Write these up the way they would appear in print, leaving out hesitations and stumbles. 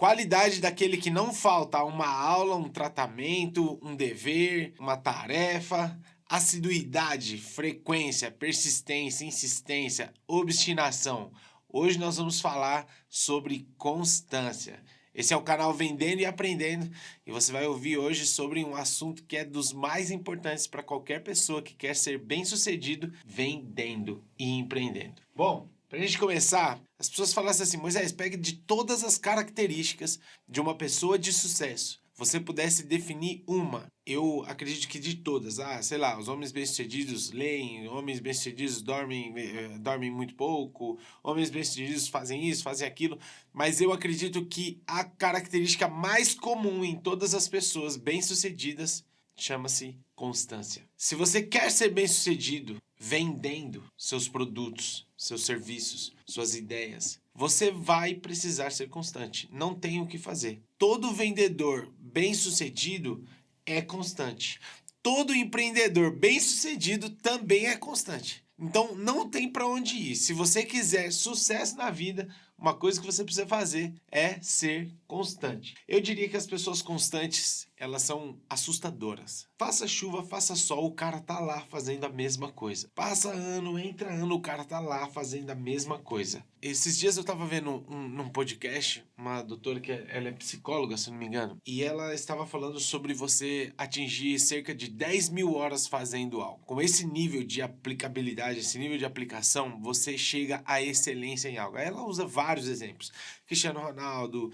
Qualidade daquele que não falta uma aula, um tratamento, um dever, uma tarefa. Assiduidade, frequência, persistência, insistência, obstinação. Hoje nós vamos falar sobre constância. Esse é o canal Vendendo e Aprendendo e você vai ouvir hoje sobre um assunto que é dos mais importantes para qualquer pessoa que quer ser bem-sucedido vendendo e empreendendo. Bom, para a gente começar, as pessoas falassem assim: Moisés, pega de todas as características de uma pessoa de sucesso, você pudesse definir uma. Eu acredito que de todas, sei lá, os homens bem-sucedidos leem, homens bem-sucedidos dormem muito pouco, homens bem-sucedidos fazem isso, fazem aquilo, mas eu acredito que a característica mais comum em todas as pessoas bem-sucedidas chama-se constância. Se você quer ser bem-sucedido vendendo seus produtos, seus serviços, suas ideias, você vai precisar ser constante. Não tem o que fazer. Todo vendedor bem-sucedido é constante. Todo empreendedor bem-sucedido também é constante. Então não tem para onde ir. Se você quiser sucesso na vida, uma coisa que você precisa fazer é ser constante. Eu diria que as pessoas constantes, elas são assustadoras. Faça chuva, faça sol, o cara tá lá fazendo a mesma coisa. Passa ano, entra ano, o cara tá lá fazendo a mesma coisa. Esses dias eu tava vendo num podcast, uma doutora que ela é psicóloga, se não me engano, e ela estava falando sobre você atingir cerca de 10 mil horas fazendo algo. Com esse nível de aplicabilidade, esse nível de aplicação, você chega à excelência em algo. Aí ela usa vários exemplos. Cristiano Ronaldo,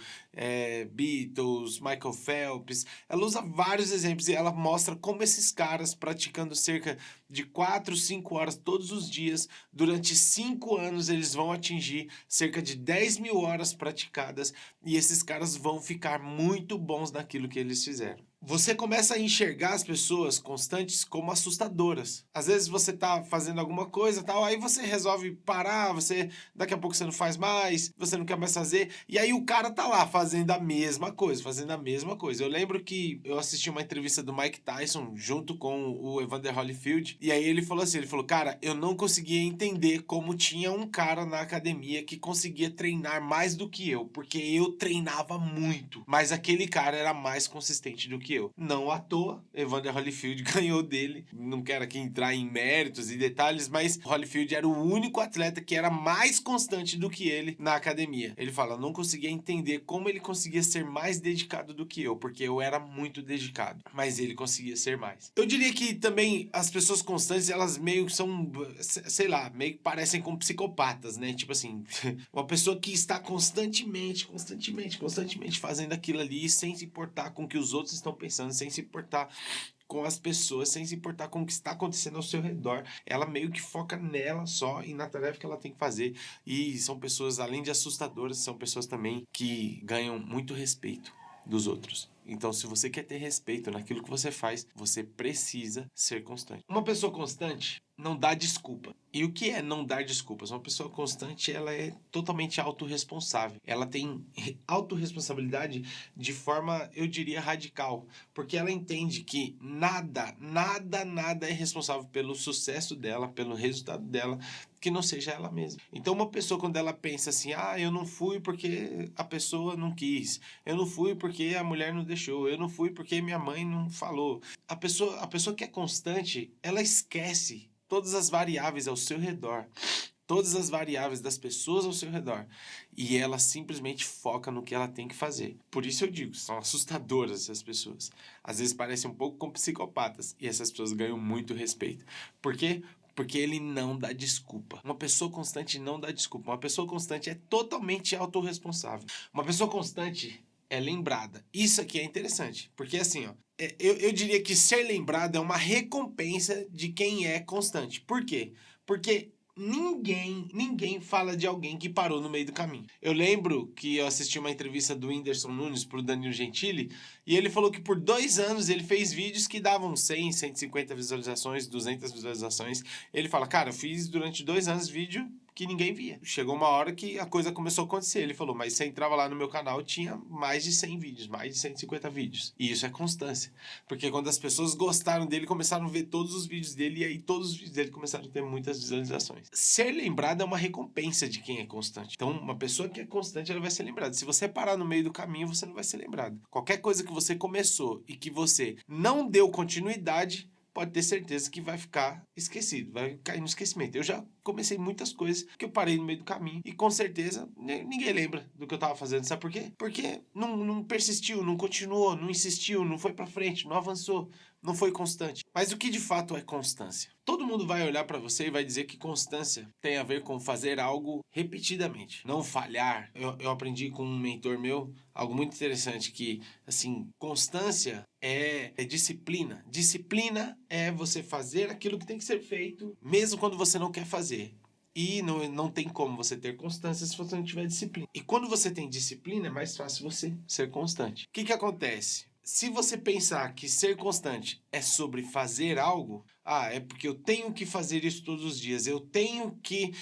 Beatles, Michael Phelps. Ela usa vários exemplos e ela mostra como esses caras, praticando cerca de 4, 5 horas todos os dias, durante 5 anos eles vão atingir cerca de 10 mil horas praticadas e esses caras vão ficar muito bons naquilo que eles fizeram. Você começa a enxergar as pessoas constantes como assustadoras. Às vezes você tá fazendo alguma coisa, tal, aí você resolve parar, daqui a pouco você não faz mais, você não quer mais fazer, e aí o cara tá lá fazendo a mesma coisa, Eu lembro que eu assisti uma entrevista do Mike Tyson junto com o Evander Holyfield, e aí ele falou assim, cara, eu não conseguia entender como tinha um cara na academia que conseguia treinar mais do que eu, porque eu treinava muito, mas aquele cara era mais consistente do que eu. Não à toa, Evander Holyfield ganhou dele. Não quero aqui entrar em méritos e detalhes, mas Holyfield era o único atleta que era mais constante do que ele na academia. Ele fala, não conseguia entender como ele conseguia ser mais dedicado do que eu, porque eu era muito dedicado, mas ele conseguia ser mais. Eu diria que também as pessoas constantes, elas meio que são, sei lá, meio que parecem com psicopatas, né? Tipo assim, uma pessoa que está constantemente fazendo aquilo ali, sem se importar com o que os outros estão pensando, sem se importar com as pessoas, sem se importar com o que está acontecendo ao seu redor. Ela meio que foca nela só e na tarefa que ela tem que fazer. E são pessoas, além de assustadoras, são pessoas também que ganham muito respeito dos outros. Então, se você quer ter respeito naquilo que você faz, você precisa ser constante. Uma pessoa constante não dá desculpa. E o que é não dar desculpas? Uma pessoa constante, ela é totalmente autorresponsável. Ela tem autorresponsabilidade de forma, eu diria, radical. Porque ela entende que nada é responsável pelo sucesso dela, pelo resultado dela, que não seja ela mesma. Então, uma pessoa, quando ela pensa assim, eu não fui porque a pessoa não quis, eu não fui porque a mulher não deixou, eu não fui porque minha mãe não falou. A pessoa que é constante, ela esquece todas as variáveis ao seu redor, todas as variáveis das pessoas ao seu redor, e ela simplesmente foca no que ela tem que fazer. Por isso eu digo, são assustadoras essas pessoas. Às vezes parecem um pouco como psicopatas, e essas pessoas ganham muito respeito. Por quê? Porque ele não dá desculpa. Uma pessoa constante não dá desculpa. Uma pessoa constante é totalmente autorresponsável. Uma pessoa constante é lembrada. Isso aqui é interessante, porque assim, eu diria que ser lembrado é uma recompensa de quem é constante. Por quê? Porque ninguém fala de alguém que parou no meio do caminho. Eu lembro que eu assisti uma entrevista do Whindersson Nunes pro Danilo Gentili, e ele falou que por 2 anos ele fez vídeos que davam 100, 150 visualizações, 200 visualizações. Ele fala, cara, eu fiz durante 2 anos vídeo que ninguém via. Chegou uma hora que a coisa começou a acontecer. Ele falou, mas você entrava lá no meu canal, tinha mais de 100 vídeos, mais de 150 vídeos. E isso é constância. Porque quando as pessoas gostaram dele, começaram a ver todos os vídeos dele, e aí todos os vídeos dele começaram a ter muitas visualizações. Ser lembrado é uma recompensa de quem é constante. Então, uma pessoa que é constante, ela vai ser lembrada. Se você parar no meio do caminho, você não vai ser lembrado. Qualquer coisa que você começou e que você não deu continuidade, pode ter certeza que vai ficar esquecido, vai cair no esquecimento. Eu já comecei muitas coisas que eu parei no meio do caminho e com certeza ninguém lembra do que eu tava fazendo. Sabe por quê? Porque não persistiu, não continuou, não insistiu, não foi pra frente, não avançou, não foi constante. Mas o que de fato é constância? Todo mundo vai olhar pra você e vai dizer que constância tem a ver com fazer algo repetidamente, não falhar. Eu aprendi com um mentor meu algo muito interessante que, assim, constância é disciplina. Disciplina é você fazer aquilo que tem que ser feito, mesmo quando você não quer fazer. E não tem como você ter constância se você não tiver disciplina. E quando você tem disciplina, é mais fácil você ser constante. O que acontece? Se você pensar que ser constante é sobre fazer algo, é porque eu tenho que fazer isso todos os dias, eu tenho que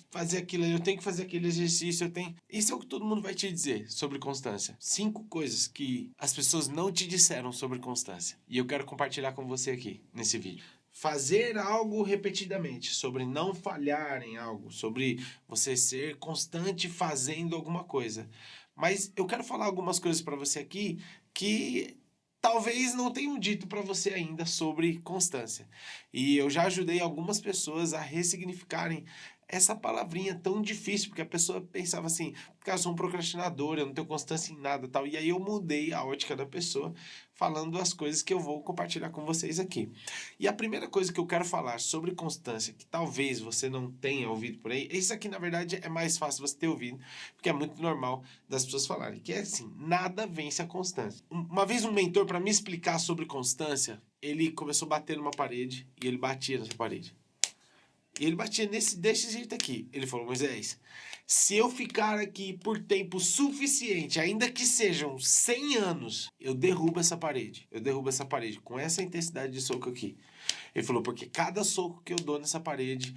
fazer aquilo, eu tenho que fazer aquele exercício, Isso é o que todo mundo vai te dizer sobre constância. 5 coisas que as pessoas não te disseram sobre constância. E eu quero compartilhar com você aqui, nesse vídeo. Fazer algo repetidamente, sobre não falhar em algo, sobre você ser constante fazendo alguma coisa. Mas eu quero falar algumas coisas para você aqui que talvez não tenham dito para você ainda sobre constância. E eu já ajudei algumas pessoas a ressignificarem essa palavrinha tão difícil, porque a pessoa pensava assim, cara, eu sou um procrastinador, eu não tenho constância em nada, tal. E aí eu mudei a ótica da pessoa, falando as coisas que eu vou compartilhar com vocês aqui. E a primeira coisa que eu quero falar sobre constância, que talvez você não tenha ouvido por aí, isso aqui na verdade é mais fácil você ter ouvido, porque é muito normal das pessoas falarem, que é assim, nada vence a constância. Uma vez um mentor, para me explicar sobre constância, ele começou a bater numa parede, e ele batia nessa parede. E ele batia desse jeito aqui. Ele falou, Moisés, se eu ficar aqui por tempo suficiente, ainda que sejam 100 anos, eu derrubo essa parede. Eu derrubo essa parede com essa intensidade de soco aqui. Ele falou, porque cada soco que eu dou nessa parede,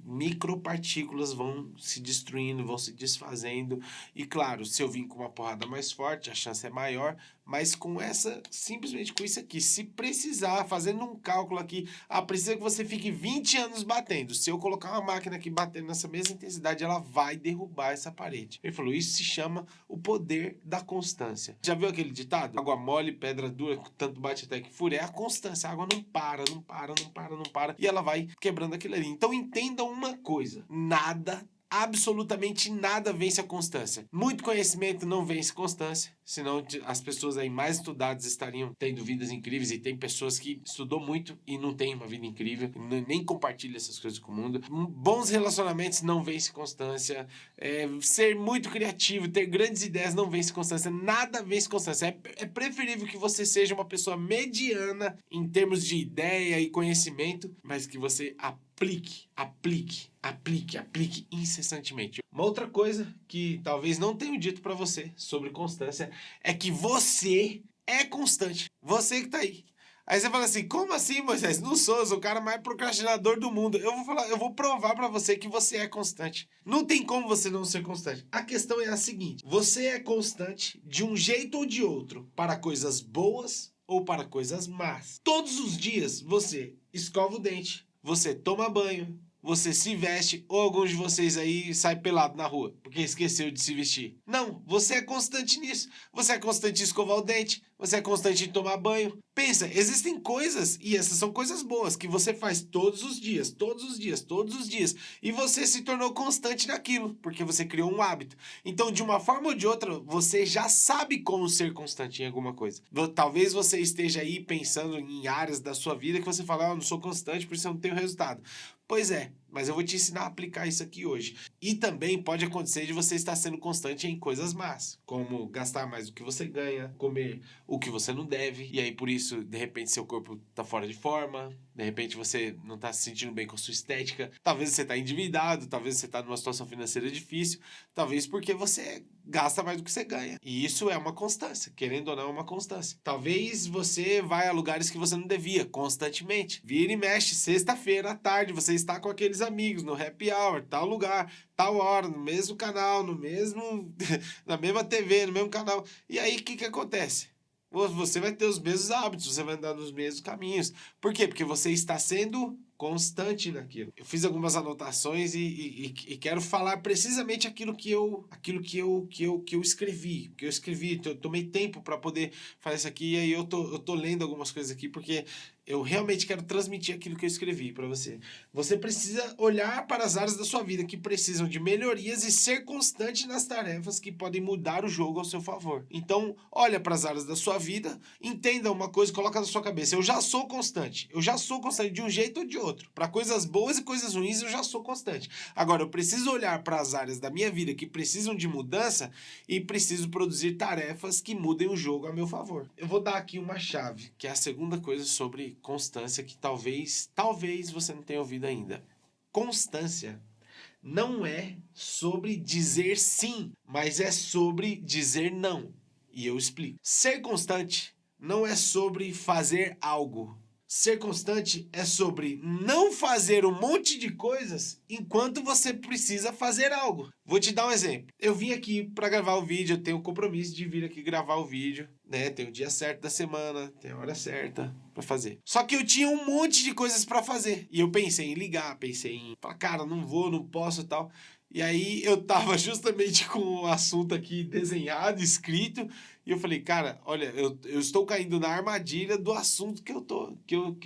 micropartículas vão se destruindo, vão se desfazendo. E claro, se eu vim com uma porrada mais forte, a chance é maior. Mas simplesmente com isso aqui, se precisar, fazendo um cálculo aqui, precisa que você fique 20 anos batendo. Se eu colocar uma máquina aqui batendo nessa mesma intensidade, ela vai derrubar essa parede. Ele falou, isso se chama o poder da constância. Já viu aquele ditado? Água mole, pedra dura, tanto bate até que fura. É a constância, a água não para. E ela vai quebrando aquilo ali. Então entenda uma coisa, absolutamente nada vence a constância. Muito conhecimento não vence constância, senão as pessoas aí mais estudadas estariam tendo vidas incríveis, e tem pessoas que estudou muito e não tem uma vida incrível, nem compartilha essas coisas com o mundo. Bons relacionamentos não vence constância, ser muito criativo, ter grandes ideias não vence constância, nada vence constância. É preferível que você seja uma pessoa mediana em termos de ideia e conhecimento, mas que você aplique incessantemente. Uma outra coisa que talvez não tenha dito pra você sobre constância é que você é constante. Você que tá aí. Aí você fala assim, como assim, Moisés? Não sou o cara mais procrastinador do mundo. Eu vou provar pra você que você é constante. Não tem como você não ser constante. A questão é a seguinte, você é constante de um jeito ou de outro para coisas boas ou para coisas más. Todos os dias você escova o dente, você toma banho, você se veste, ou alguns de vocês aí sai pelado na rua, porque esqueceu de se vestir. Não, você é constante nisso. Você é constante em escovar o dente, você é constante em tomar banho. Pensa, existem coisas, e essas são coisas boas, que você faz todos os dias, e você se tornou constante naquilo, porque você criou um hábito. Então, de uma forma ou de outra, você já sabe como ser constante em alguma coisa. Talvez você esteja aí pensando em áreas da sua vida que você fala, eu não sou constante, por isso eu não tenho resultado. Pois é, mas eu vou te ensinar a aplicar isso aqui hoje. E também pode acontecer de você estar sendo constante em coisas más, como gastar mais do que você ganha, comer o que você não deve, e aí por isso, de repente, seu corpo tá fora de forma, De repente você não tá se sentindo bem com a sua estética. Talvez você tá endividado, talvez você tá numa situação financeira difícil. Talvez porque você gasta mais do que você ganha. E isso é uma constância, querendo ou não, é uma constância. Talvez você vai a lugares que você não devia, constantemente. Vira e mexe, sexta-feira à tarde, você está com aqueles amigos no happy hour, tal lugar, tal hora, no mesmo canal, no mesmo... na mesma TV, no mesmo canal. E aí, o que acontece? Você vai ter os mesmos hábitos, você vai andar nos mesmos caminhos. Por quê? Porque você está sendo constante naquilo. Eu fiz algumas anotações e quero falar precisamente aquilo que eu escrevi. Que eu escrevi, eu tomei tempo para poder fazer isso aqui, e aí eu tô lendo algumas coisas aqui, porque eu realmente quero transmitir aquilo que eu escrevi para você. Você precisa olhar para as áreas da sua vida que precisam de melhorias e ser constante nas tarefas que podem mudar o jogo ao seu favor. Então, olha para as áreas da sua vida, entenda uma coisa, coloca na sua cabeça. Eu já sou constante. Eu já sou constante de um jeito ou de outro. Para coisas boas e coisas ruins, eu já sou constante. Agora, eu preciso olhar para as áreas da minha vida que precisam de mudança e preciso produzir tarefas que mudem o jogo a meu favor. Eu vou dar aqui uma chave, que é a segunda coisa sobre constância, que talvez você não tenha ouvido ainda. Constância não é sobre dizer sim, mas é sobre dizer não. E eu explico. Ser constante não é sobre fazer algo. Ser constante é sobre não fazer um monte de coisas enquanto você precisa fazer algo. Vou te dar um exemplo. Eu vim aqui para gravar o vídeo, eu tenho o compromisso de vir aqui gravar o vídeo, né? Tem o dia certo da semana, tem a hora certa para fazer. Só que eu tinha um monte de coisas para fazer. E eu pensei em ligar, pensei em falar, cara, não vou, não posso e tal. E aí eu tava justamente com o assunto aqui desenhado, escrito, e eu falei, cara, olha, eu estou caindo na armadilha do assunto que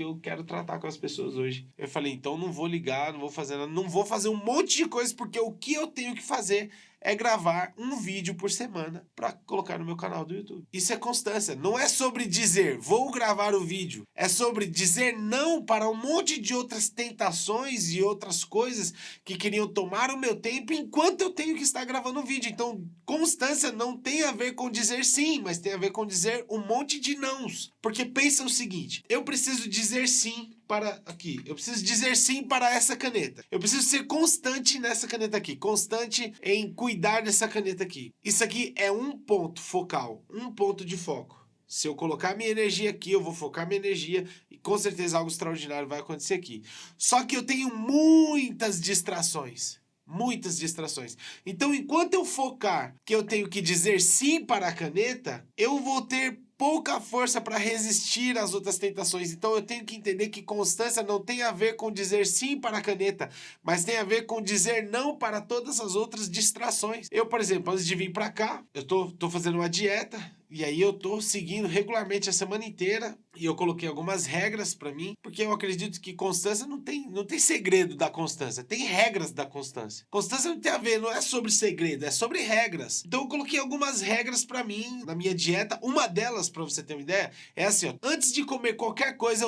eu quero tratar com as pessoas hoje. Eu falei, então não vou ligar, não vou fazer nada, não vou fazer um monte de coisa, porque o que eu tenho que fazer é gravar um vídeo por semana para colocar no meu canal do YouTube. Isso é constância. Não é sobre dizer, vou gravar o vídeo. É sobre dizer não para um monte de outras tentações e outras coisas que queriam tomar o meu tempo enquanto eu tenho que estar gravando o vídeo. Então, constância não tem a ver com dizer sim, mas tem a ver com dizer um monte de nãos. Porque pensa o seguinte, eu preciso dizer sim para aqui. Eu preciso dizer sim para essa caneta. Eu preciso ser constante nessa caneta aqui. Constante em cuidar dessa caneta aqui. Isso aqui é um ponto focal. Um ponto de foco. Se eu colocar minha energia aqui, eu vou focar minha energia e com certeza algo extraordinário vai acontecer aqui. Só que eu tenho muitas distrações. Muitas distrações. Então, enquanto eu focar que eu tenho que dizer sim para a caneta, eu vou ter pouca força para resistir às outras tentações. Então eu tenho que entender que constância não tem a ver com dizer sim para a caneta, mas tem a ver com dizer não para todas as outras distrações. Eu, por exemplo, antes de vir para cá, eu tô fazendo uma dieta, e aí eu tô seguindo regularmente a semana inteira, e eu coloquei algumas regras para mim, porque eu acredito que constância não tem segredo da constância, tem regras da constância. Constância não tem a ver, não é sobre segredo, é sobre regras. Então eu coloquei algumas regras para mim na minha dieta. Uma delas, para você ter uma ideia, é assim, ó, antes de comer qualquer coisa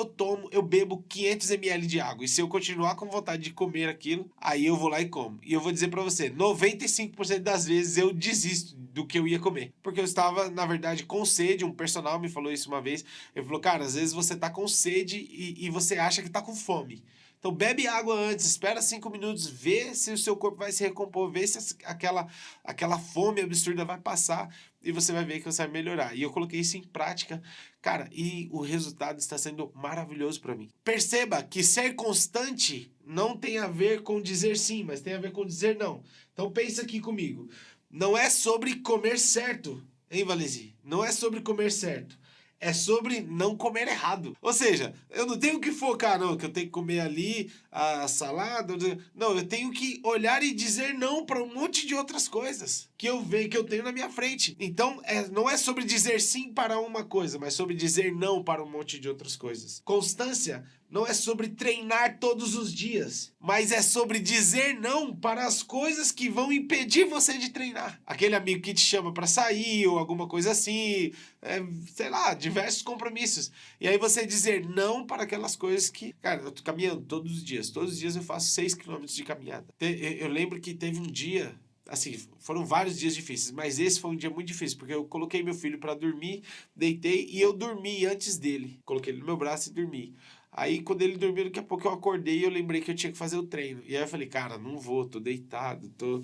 eu bebo 500 ml de água. E se eu continuar com vontade de comer aquilo, aí eu vou lá e como. E eu vou dizer para você, 95% das vezes eu desisto do que eu ia comer, porque eu estava, na verdade, com sede. Um personal me falou isso uma vez. Ele falou, cara, às vezes você tá com sede e você acha que tá com fome. Então bebe água antes, espera 5 minutos, vê se o seu corpo vai se recompor, vê se aquela fome absurda vai passar e você vai ver que você vai melhorar. E eu coloquei isso em prática, cara, e o resultado está sendo maravilhoso para mim. Perceba que ser constante não tem a ver com dizer sim, mas tem a ver com dizer não. Então pensa aqui comigo. Não é sobre comer certo, hein, Valesi? Não é sobre comer certo. É sobre não comer errado. Ou seja, eu não tenho que focar, não, que eu tenho que comer ali a salada. Não, eu tenho que olhar e dizer não para um monte de outras coisas que eu vejo, que eu tenho na minha frente. Então, não é sobre dizer sim para uma coisa, mas sobre dizer não para um monte de outras coisas. Constância não é sobre treinar todos os dias, mas é sobre dizer não para as coisas que vão impedir você de treinar. Aquele amigo que te chama para sair ou alguma coisa assim, sei lá, diversos compromissos. E aí você dizer não para aquelas coisas que... Cara, eu tô caminhando todos os dias. Todos os dias eu faço 6 quilômetros de caminhada. Eu lembro que teve um dia... Assim, foram vários dias difíceis, mas esse foi um dia muito difícil, porque eu coloquei meu filho para dormir, deitei e eu dormi antes dele. Coloquei ele no meu braço e dormi. Aí, quando ele dormiu, daqui a pouco eu acordei e eu lembrei que eu tinha que fazer o treino. E aí eu falei, cara, não vou, tô deitado, tô...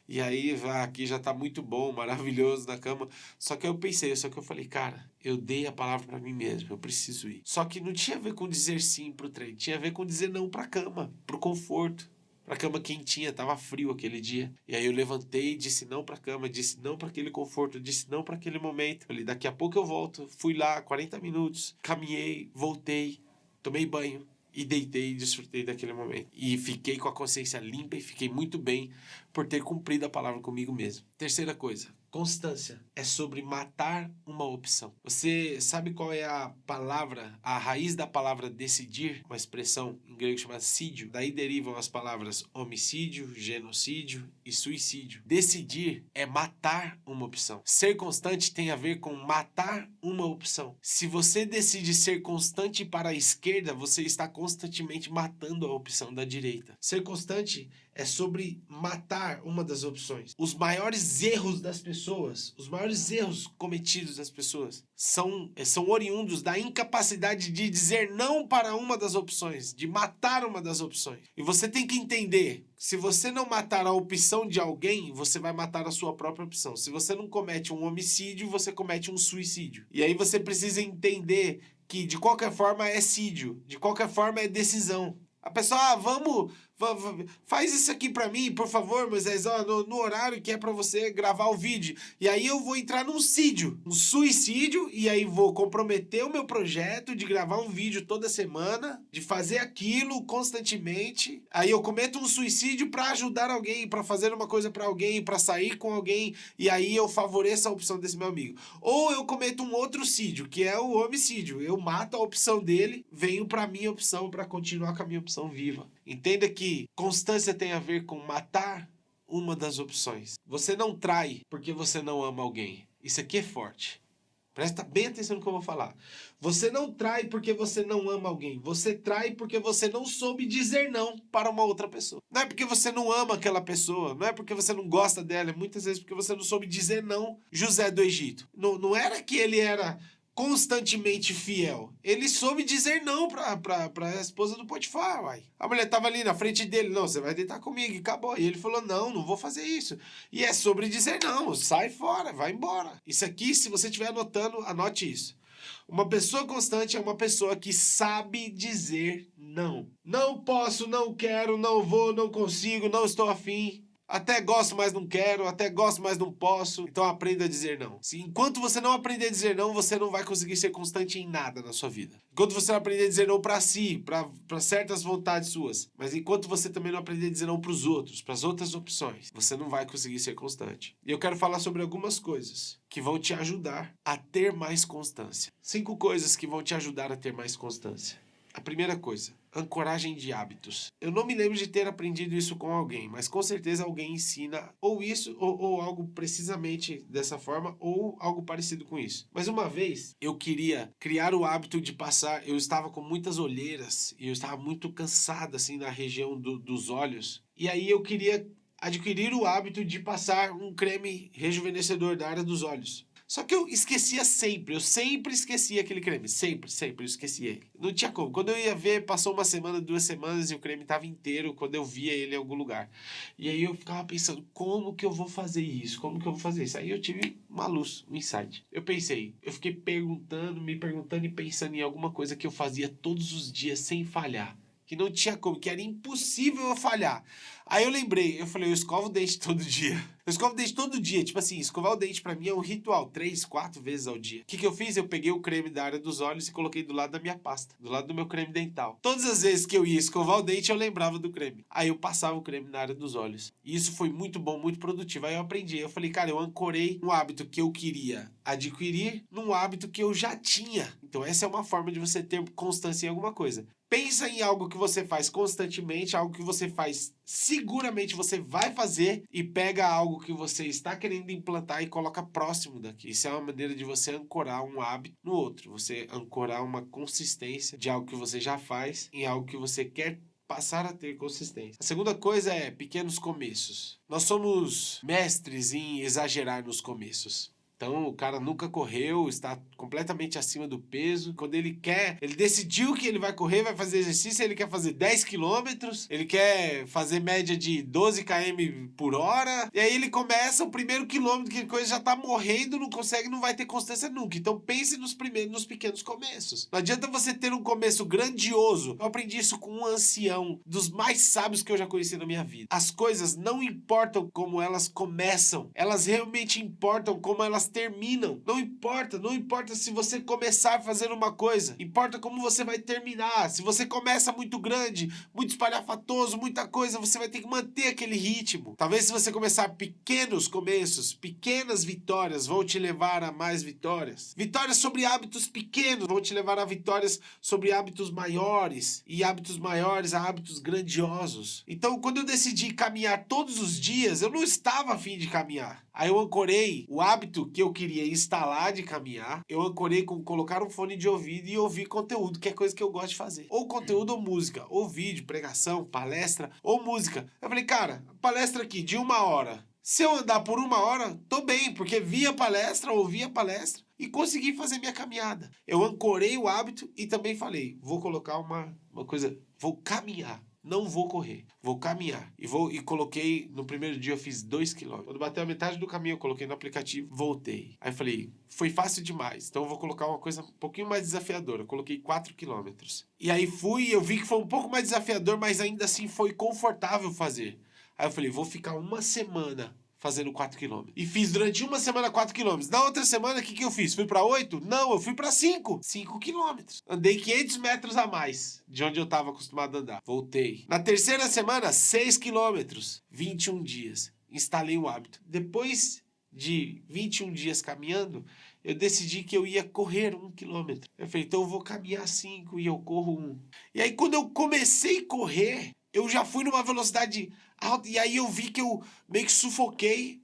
E aí, aqui já tá muito bom, maravilhoso na cama. Só que eu pensei, só que eu falei, cara, eu dei a palavra pra mim mesmo, eu preciso ir. Só que não tinha a ver com dizer sim pro treino, tinha a ver com dizer não pra cama, pro conforto. Pra cama quentinha, tava frio aquele dia. E aí eu levantei, disse não pra cama, disse não pra aquele conforto, disse não pra aquele momento. Falei, daqui a pouco eu volto. Fui lá, 40 minutos, caminhei, voltei, tomei banho e deitei e desfrutei daquele momento. E fiquei com a consciência limpa e fiquei muito bem por ter cumprido a palavra comigo mesmo. Terceira coisa, constância é sobre matar uma opção. Você sabe qual é a palavra, a raiz da palavra decidir? Uma expressão em grego chamada sídio. Daí derivam as palavras homicídio, genocídio e suicídio. Decidir é matar uma opção. Ser constante tem a ver com matar uma opção. Se você decide ser constante para a esquerda, você está constantemente matando a opção da direita. Ser constante é sobre matar uma das opções. Os maiores erros das pessoas, os maiores erros cometidos das pessoas são oriundos da incapacidade de dizer não para uma das opções, de matar uma das opções. E você tem que entender, se você não matar a opção de alguém, você vai matar a sua própria opção. Se você não comete um homicídio, você comete um suicídio. E aí você precisa entender que de qualquer forma é sídio, de qualquer forma é decisão. A pessoa, faz isso aqui pra mim, por favor, Moisés, no horário que é pra você gravar o vídeo. E aí eu vou entrar num sídio, um suicídio, e aí vou comprometer o meu projeto de gravar um vídeo toda semana, de fazer aquilo constantemente. Aí eu cometo um suicídio pra ajudar alguém, pra fazer uma coisa pra alguém, pra sair com alguém, e aí eu favoreço a opção desse meu amigo. Ou eu cometo um outro sídio, que é o homicídio. Eu mato a opção dele, venho pra minha opção pra continuar com a minha opção viva. Entenda que constância tem a ver com matar uma das opções. Você não trai porque você não ama alguém. Isso aqui é forte. Presta bem atenção no que eu vou falar. Você não trai porque você não ama alguém. Você trai porque você não soube dizer não para uma outra pessoa. Não é porque você não ama aquela pessoa. Não é porque você não gosta dela. É muitas vezes porque você não soube dizer não. José do Egito. Não era que ele era constantemente fiel. Ele soube dizer não pra esposa do Potifar, uai. A mulher tava ali na frente dele, não, você vai deitar comigo, e acabou. E ele falou, não vou fazer isso. E é sobre dizer não, sai fora, vai embora. Isso aqui, se você estiver anotando, anote isso. Uma pessoa constante é uma pessoa que sabe dizer não. Não posso, não quero, não vou, não consigo, não estou afim. Até gosto, mas não quero. Até gosto, mas não posso. Então aprenda a dizer não. Enquanto você não aprender a dizer não, você não vai conseguir ser constante em nada na sua vida. Enquanto você não aprender a dizer não para si, para certas vontades suas. Mas enquanto você também não aprender a dizer não para os outros, para as outras opções, você não vai conseguir ser constante. E eu quero falar sobre algumas coisas que vão te ajudar a ter mais constância. 5 coisas que vão te ajudar a ter mais constância. A primeira coisa, ancoragem de hábitos. Eu não me lembro de ter aprendido isso com alguém, mas com certeza alguém ensina ou isso, ou algo precisamente dessa forma, ou algo parecido com isso. Mas uma vez eu queria criar o hábito de passar, eu estava com muitas olheiras e eu estava muito cansado assim na região dos olhos, e aí eu queria adquirir o hábito de passar um creme rejuvenescedor da área dos olhos. Só que eu esquecia sempre, eu sempre esquecia aquele creme, sempre eu esquecia ele. Não tinha como, quando eu ia ver, passou uma semana, 2 semanas e o creme estava inteiro quando eu via ele em algum lugar. E aí eu ficava pensando, como que eu vou fazer isso, como que eu vou fazer isso? Aí eu tive uma luz, um insight. Eu fiquei me perguntando e pensando em alguma coisa que eu fazia todos os dias sem falhar. Que não tinha como, que era impossível eu falhar. Aí eu lembrei, eu falei, eu escovo o dente todo dia. Eu escovo o dente todo dia, tipo assim, escovar o dente pra mim é um ritual, 3, 4 vezes ao dia. O que eu fiz? Eu peguei o creme da área dos olhos e coloquei do lado da minha pasta, do lado do meu creme dental. Todas as vezes que eu ia escovar o dente, eu lembrava do creme. Aí eu passava o creme na área dos olhos. E isso foi muito bom, muito produtivo. Aí eu aprendi, eu falei, cara, eu ancorei um hábito que eu queria adquirir num hábito que eu já tinha. Então essa é uma forma de você ter constância em alguma coisa. Pensa em algo que você faz constantemente, algo que você faz seguramente você vai fazer e pega algo que você está querendo implantar e coloca próximo daqui. Isso é uma maneira de você ancorar um hábito no outro. Você ancorar uma consistência de algo que você já faz em algo que você quer passar a ter consistência. A segunda coisa é pequenos começos. Nós somos mestres em exagerar nos começos. Então, o cara nunca correu, está completamente acima do peso. Quando ele decidiu que ele vai correr, vai fazer exercício, ele quer fazer 10 quilômetros, ele quer fazer média de 12 km por hora, e aí ele começa o primeiro quilômetro, que coisa já tá morrendo, não consegue, não vai ter constância nunca. Então pense nos pequenos começos. Não adianta você ter um começo grandioso. Eu aprendi isso com um ancião, dos mais sábios que eu já conheci na minha vida. As coisas não importam como elas começam, elas realmente importam como elas terminam. Não importa se você começar fazendo uma coisa, importa como você vai terminar. Se você começa muito grande, muito espalhafatoso, muita coisa, você vai ter que manter aquele ritmo. Talvez se você começar pequenos começos, pequenas vitórias vão te levar a mais vitórias. Vitórias sobre hábitos pequenos vão te levar a vitórias sobre hábitos maiores, e hábitos maiores a hábitos grandiosos. Então, quando eu decidi caminhar todos os dias, eu não estava a fim de caminhar. Aí eu ancorei o hábito que eu queria instalar de caminhar, eu ancorei com colocar um fone de ouvido e ouvir conteúdo, que é coisa que eu gosto de fazer. Ou conteúdo ou música, ou vídeo, pregação, palestra, ou música. Eu falei, cara, palestra aqui de 1 hora. Se eu andar por 1 hora, tô bem, porque vi a palestra, ouvi a palestra e consegui fazer minha caminhada. Eu ancorei o hábito e também falei, vou colocar uma coisa, vou caminhar. Não vou correr, vou caminhar. E coloquei, no primeiro dia eu fiz 2 quilômetros. Quando bateu a metade do caminho, eu coloquei no aplicativo, voltei. Aí falei, foi fácil demais, então eu vou colocar uma coisa um pouquinho mais desafiadora. Eu coloquei 4 quilômetros. E aí eu vi que foi um pouco mais desafiador, mas ainda assim foi confortável fazer. Aí eu falei, vou ficar 1 semana fazendo 4 quilômetros. E fiz durante 1 semana 4 quilômetros. Na outra semana, o que eu fiz? Fui para 8? Não, eu fui para 5. 5 quilômetros. Andei 500 metros a mais de onde eu estava acostumado a andar. Voltei. Na terceira semana, 6 quilômetros. 21 dias. Instalei o hábito. Depois de 21 dias caminhando, eu decidi que eu ia correr 1 quilômetro. Eu falei, então eu vou caminhar 5 e eu corro 1. E aí, quando eu comecei a correr, eu já fui numa velocidade alta, e aí eu vi que eu meio que sufoquei.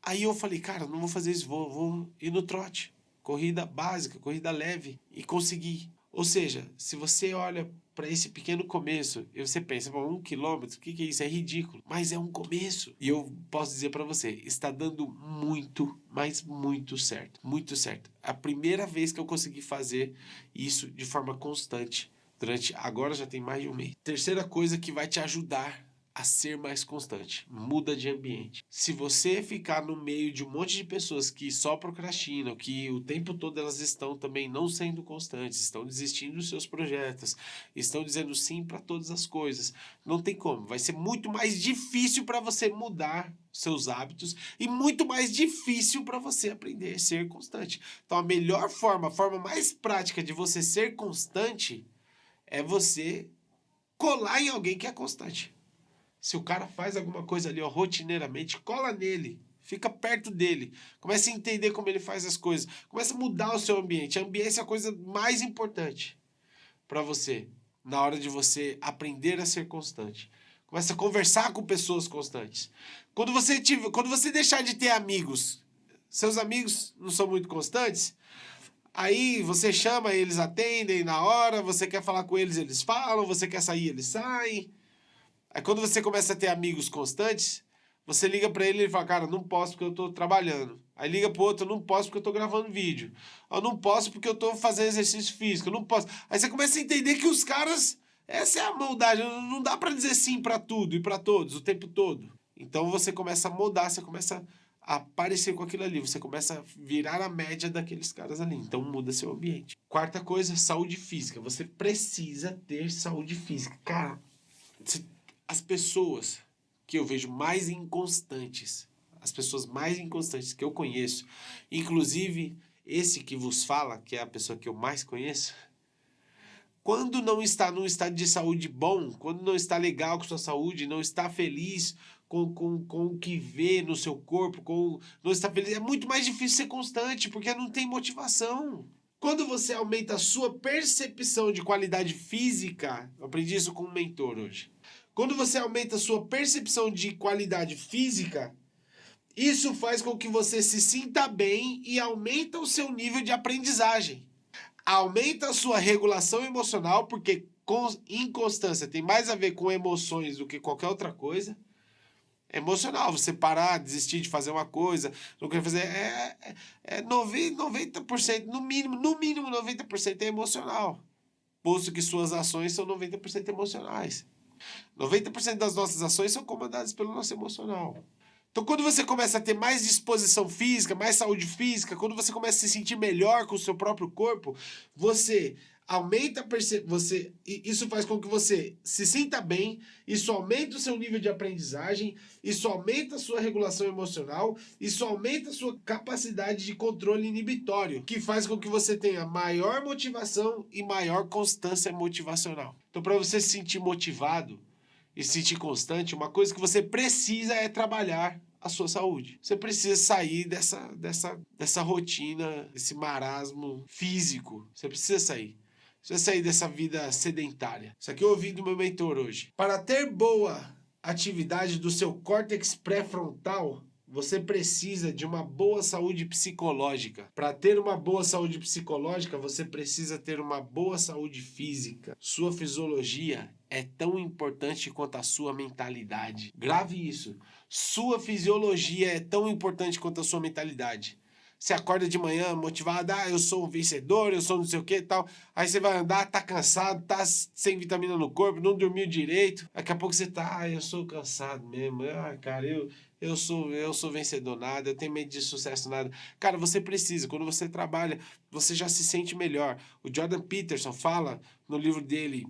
Aí eu falei, cara, não vou fazer isso, vou ir no trote. Corrida básica, corrida leve. E consegui. Ou seja, se você olha para esse pequeno começo e você pensa, bom, 1 quilômetro, o que é isso? É ridículo. Mas é um começo. E eu posso dizer para você, está dando muito, mas muito certo. Muito certo. A primeira vez que eu consegui fazer isso de forma constante. Agora já tem mais de 1 mês. Terceira coisa que vai te ajudar a ser mais constante. Muda de ambiente. Se você ficar no meio de um monte de pessoas que só procrastinam, que o tempo todo elas estão também não sendo constantes, estão desistindo dos seus projetos, estão dizendo sim para todas as coisas, não tem como. Vai ser muito mais difícil para você mudar seus hábitos e muito mais difícil para você aprender a ser constante. Então a melhor forma, a forma mais prática de você ser constante é você colar em alguém que é constante. Se o cara faz alguma coisa ali, ó, rotineiramente, cola nele. Fica perto dele. Comece a entender como ele faz as coisas. Comece a mudar o seu ambiente. A ambiente é a coisa mais importante para você, na hora de você aprender a ser constante. Comece a conversar com pessoas constantes. Quando você deixar de ter amigos, seus amigos não são muito constantes, aí você chama, eles atendem na hora, você quer falar com eles, eles falam, você quer sair, eles saem. Aí quando você começa a ter amigos constantes, você liga pra ele e ele fala, cara, não posso porque eu tô trabalhando. Aí liga pro outro, não posso porque eu tô gravando vídeo. Eu não posso porque eu tô fazendo exercício físico, eu não posso. Aí você começa a entender que os caras, essa é a maldade, não dá pra dizer sim pra tudo e pra todos, o tempo todo. Então você começa a mudar, você começa a parecer com aquilo ali, você começa a virar a média daqueles caras ali. Então muda seu ambiente. Quarta coisa, saúde física. Você precisa ter saúde física. Cara, as pessoas que eu vejo mais inconstantes, as pessoas mais inconstantes que eu conheço, inclusive esse que vos fala, que é a pessoa que eu mais conheço, quando não está num estado de saúde bom, quando não está legal com sua saúde, não está feliz com o que vê no seu corpo, não está feliz, é muito mais difícil ser constante, porque não tem motivação. Quando você aumenta a sua percepção de qualidade física, eu aprendi isso com um mentor hoje. Quando você aumenta a sua percepção de qualidade física, isso faz com que você se sinta bem e aumenta o seu nível de aprendizagem. Aumenta a sua regulação emocional, porque inconstância tem mais a ver com emoções do que qualquer outra coisa. É emocional, você parar, desistir de fazer uma coisa, não querer fazer. 90%, no mínimo 90% é emocional. Posto que suas ações são 90% emocionais. 90% das nossas ações são comandadas pelo nosso emocional. Então, quando você começa a ter mais disposição física, mais saúde física, quando você começa a se sentir melhor com o seu próprio corpo, você aumenta isso faz com que você se sinta bem, isso aumenta o seu nível de aprendizagem, isso aumenta a sua regulação emocional, isso aumenta a sua capacidade de controle inibitório, que faz com que você tenha maior motivação e maior constância motivacional. Então, para você se sentir motivado e se sentir constante, uma coisa que você precisa é trabalhar a sua saúde. Você precisa sair dessa rotina, desse marasmo físico. Você precisa sair. Você vai sair dessa vida sedentária. Isso aqui eu ouvi do meu mentor hoje. Para ter boa atividade do seu córtex pré-frontal, você precisa de uma boa saúde psicológica. Para ter uma boa saúde psicológica, você precisa ter uma boa saúde física. Sua fisiologia é tão importante quanto a sua mentalidade. Grave isso. Sua fisiologia é tão importante quanto a sua mentalidade. Você acorda de manhã motivado, eu sou um vencedor, eu sou não sei o que e tal. Aí você vai andar, tá cansado, tá sem vitamina no corpo, não dormiu direito. Daqui a pouco você tá, eu sou cansado mesmo. Cara, eu sou vencedor nada, eu tenho medo de sucesso nada. Cara, você precisa, quando você trabalha, você já se sente melhor. O Jordan Peterson fala no livro dele,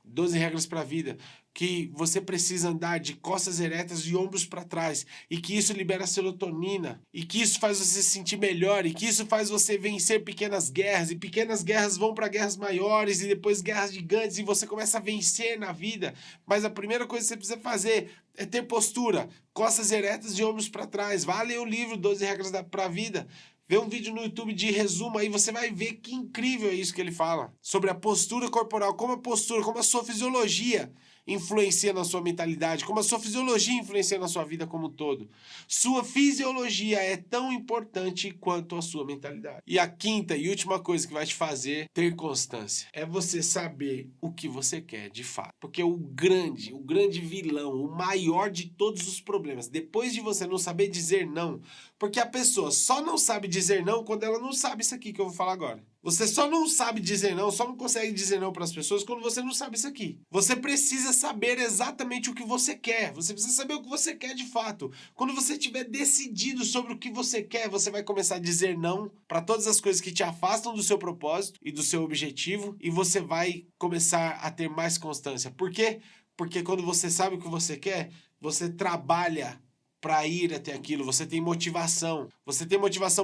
12 regras para a vida, que você precisa andar de costas eretas e ombros para trás, e que isso libera serotonina, e que isso faz você se sentir melhor, e que isso faz você vencer pequenas guerras, e pequenas guerras vão para guerras maiores, e depois guerras gigantes, e você começa a vencer na vida. Mas a primeira coisa que você precisa fazer é ter postura, costas eretas e ombros para trás. Vá ler o livro 12 regras para a vida. Vê um vídeo no YouTube de resumo aí, você vai ver que incrível é isso que ele fala. Sobre a postura corporal, como a postura, como a sua fisiologia influencia na sua mentalidade, como a sua fisiologia influencia na sua vida como um todo. Sua fisiologia é tão importante quanto a sua mentalidade. E a quinta e última coisa que vai te fazer ter constância é você saber o que você quer de fato. Porque o grande vilão, o maior de todos os problemas, depois de você não saber dizer não, porque a pessoa só não sabe dizer não quando ela não sabe isso aqui que eu vou falar agora. Você só não sabe dizer não, só não consegue dizer não para as pessoas quando você não sabe isso aqui. Você precisa saber exatamente o que você quer. Você precisa saber o que você quer de fato. Quando você tiver decidido sobre o que você quer, você vai começar a dizer não para todas as coisas que te afastam do seu propósito e do seu objetivo, e você vai começar a ter mais constância. Por quê? Porque quando você sabe o que você quer, você trabalha para ir até aquilo, você tem motivação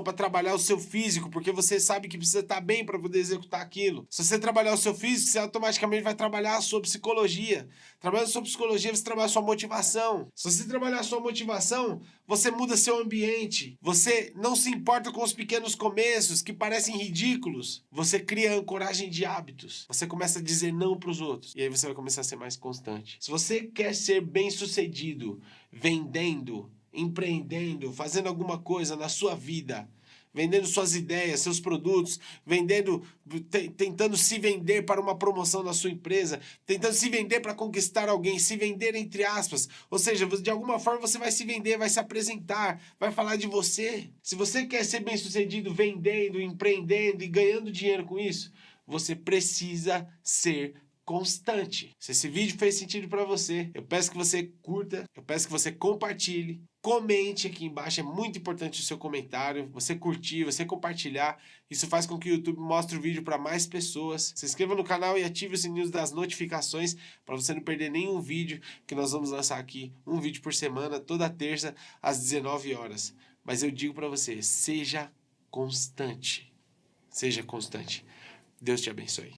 para trabalhar o seu físico, porque você sabe que precisa estar bem para poder executar aquilo. Se você trabalhar o seu físico, você automaticamente vai trabalhar a sua psicologia. Trabalhando a sua psicologia, você trabalha a sua motivação. Se você trabalhar a sua motivação, você muda seu ambiente. Você não se importa com os pequenos começos que parecem ridículos. Você cria ancoragem de hábitos. Você começa a dizer não para os outros. E aí você vai começar a ser mais constante. Se você quer ser bem-sucedido, vendendo, empreendendo, fazendo alguma coisa na sua vida, vendendo suas ideias, seus produtos, tentando se vender para uma promoção na sua empresa, tentando se vender para conquistar alguém, se vender entre aspas, ou seja, de alguma forma você vai se vender, vai se apresentar, vai falar de você. Se você quer ser bem-sucedido vendendo, empreendendo e ganhando dinheiro com isso, você precisa ser constante. Se esse vídeo fez sentido para você, eu peço que você curta, eu peço que você compartilhe, comente aqui embaixo, é muito importante o seu comentário, você curtir, você compartilhar, isso faz com que o YouTube mostre o vídeo para mais pessoas. Se inscreva no canal e ative o sininho das notificações para você não perder nenhum vídeo, que nós vamos lançar aqui um vídeo por semana, toda terça às 19 horas. Mas eu digo para você, seja constante. Seja constante. Deus te abençoe.